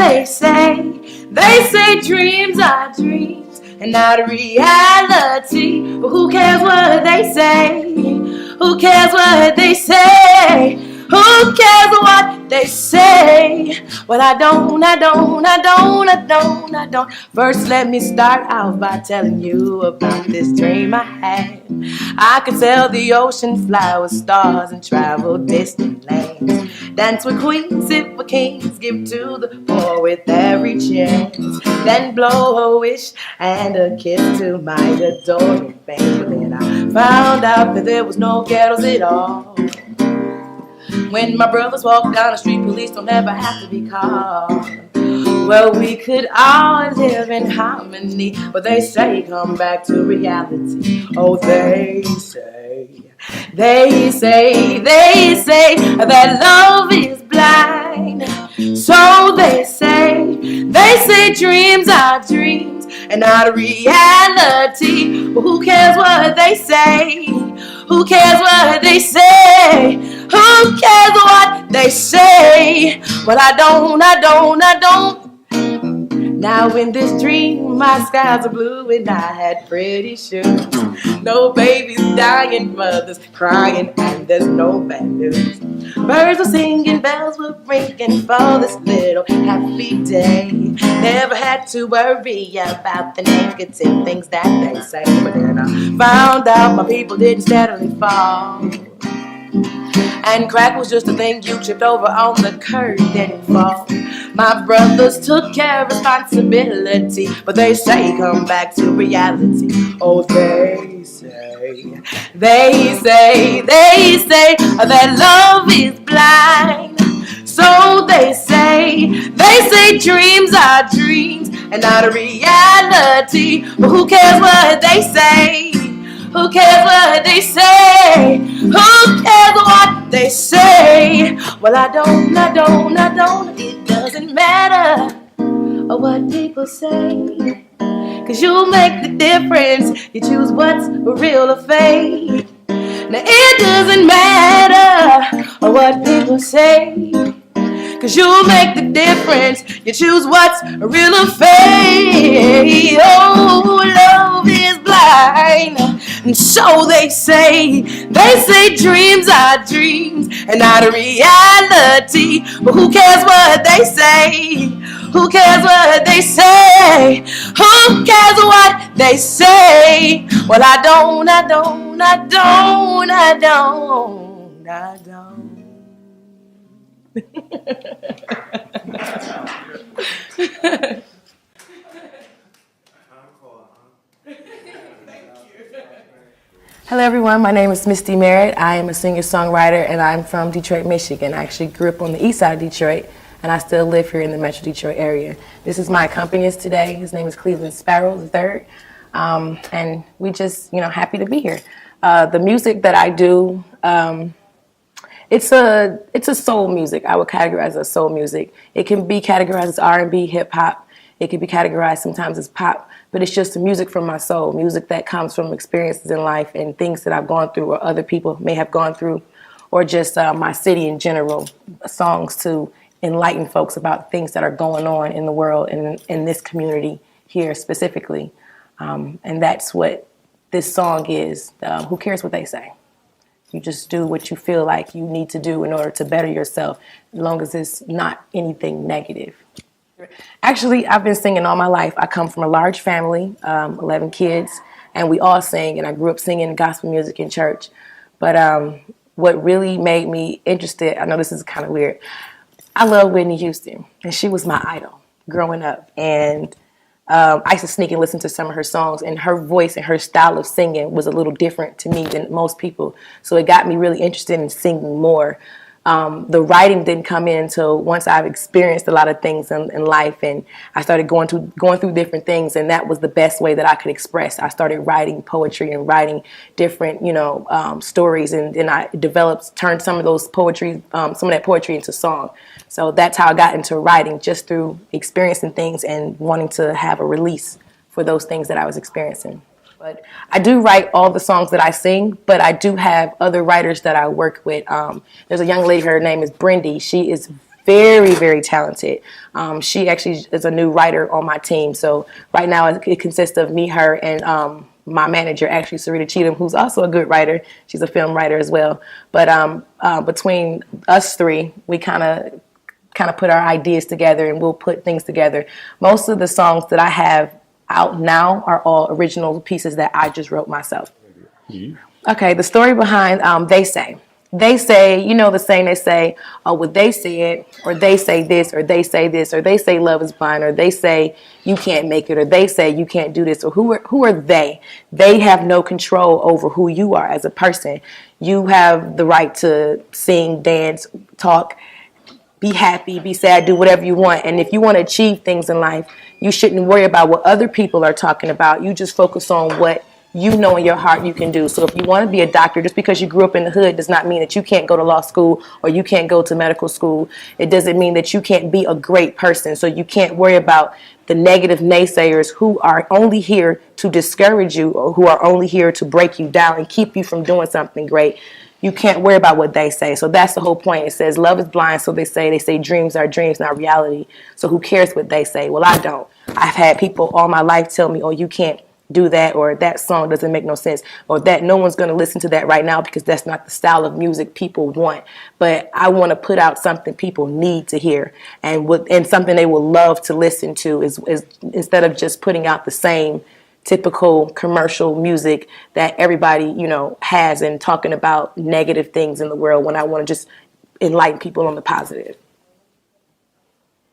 They say dreams are dreams and not reality. But who cares what they say? Who cares what they say? Who cares what they say? Well, I don't. First, let me start out by telling you about this dream I had. I could sail the ocean, fly with stars, and travel distant lands. Dance with queens, sip with kings, give to the poor with every chance. Then blow a wish and a kiss to my adoring fame. But then I found out that there was no ghettos at all. When my brothers walk down the street, police don't ever have to be called. Well, we could all live in harmony, but they say come back to reality. Oh, they say that love is blind. So they say dreams are dreams and not reality. But who cares what they say? Who cares what they say? Who cares what they say? Well, I don't. Now in this dream, my skies are blue and I had pretty shoes. No babies dying, mothers crying, and there's no bad news. Birds were singing, bells were ringing for this little happy day. Never had to worry about the negative things that they say. But then I found out my people didn't steadily fall. And crack was just a thing you tripped over on the curb, didn't fall. My brothers took care of responsibility, but they say come back to reality. Oh, they say that love is blind. So they say dreams are dreams and not a reality. But who cares what they say? Who cares what they say? Who cares what they say? Well, I don't. It doesn't matter what people say, 'cause you make the difference. You choose what's real or fake. Now it doesn't matter what people say, 'cause you make the difference. You choose what's real or fake. Oh, love is blind. And so they say dreams are dreams and not a reality. But who cares what they say? Who cares what they say? Who cares what they say? Well, I don't. Hello everyone, my name is Mistee Merritt. I am a singer-songwriter and I'm from Detroit, Michigan. I actually grew up on the east side of Detroit and I still live here in the Metro Detroit area. This is my accompanist today. His name is Cleveland Sparrow III. And we just, happy to be here. The music that I do, it's a soul music. I would categorize it as soul music. It can be categorized as R&B, hip hop. It can be categorized sometimes as pop, but it's just the music from my soul, music that comes from experiences in life and things that I've gone through or other people may have gone through, or just my city in general, songs to enlighten folks about things that are going on in the world and in this community here specifically. And that's what this song is. Who cares what they say? You just do what you feel like you need to do in order to better yourself, as long as it's not anything negative. Actually, I've been singing all my life. I come from a large family, 11 kids, and we all sing, and I grew up singing gospel music in church. But what really made me interested, I know this is kind of weird, I love Whitney Houston, and she was my idol growing up. And I used to sneak and listen to some of her songs, and her voice and her style of singing was a little different to me than most people. So it got me really interested in singing more. The writing didn't come in until once I've experienced a lot of things in life, and I started going through different things, and that was the best way that I could express. I started writing poetry and writing different, stories, and then I turned some of that poetry into song. So that's how I got into writing, just through experiencing things and wanting to have a release for those things that I was experiencing. But I do write all the songs that I sing, but I do have other writers that I work with. There's a young lady, her name is Brindy. She is very, very talented. She actually is a new writer on my team. So right now it consists of me, her, and my manager, actually Sarita Cheatham, who's also a good writer. She's a film writer as well. But between us three, we kind of put our ideas together, and we'll put things together. Most of the songs that I have out now are all original pieces that I just wrote myself. Okay, the story behind They Say. They say, you know the saying, they say, oh, well, they say it, or they say this, or they say this, or they say love is blind, or they say you can't make it, or they say you can't do this, or who are they? They have no control over who you are as a person. You have the right to sing, dance, talk, be happy, be sad, do whatever you want. And if you want to achieve things in life, you shouldn't worry about what other people are talking about. You just focus on what you know in your heart you can do. So if you want to be a doctor, just because you grew up in the hood does not mean that you can't go to law school or you can't go to medical school. It doesn't mean that you can't be a great person. So you can't worry about the negative naysayers who are only here to discourage you, or who are only here to break you down and keep you from doing something great. You can't worry about what they say. So that's the whole point. It says love is blind, so they say dreams are dreams, not reality. So who cares what they say? Well, I don't. I've had people all my life tell me, oh, you can't do that, or that song doesn't make no sense, or that no one's going to listen to that right now because that's not the style of music people want. But I want to put out something people need to hear, and something they will love to listen to, is instead of just putting out the same typical commercial music that everybody, has, and talking about negative things in the world, when I want to just enlighten people on the positive.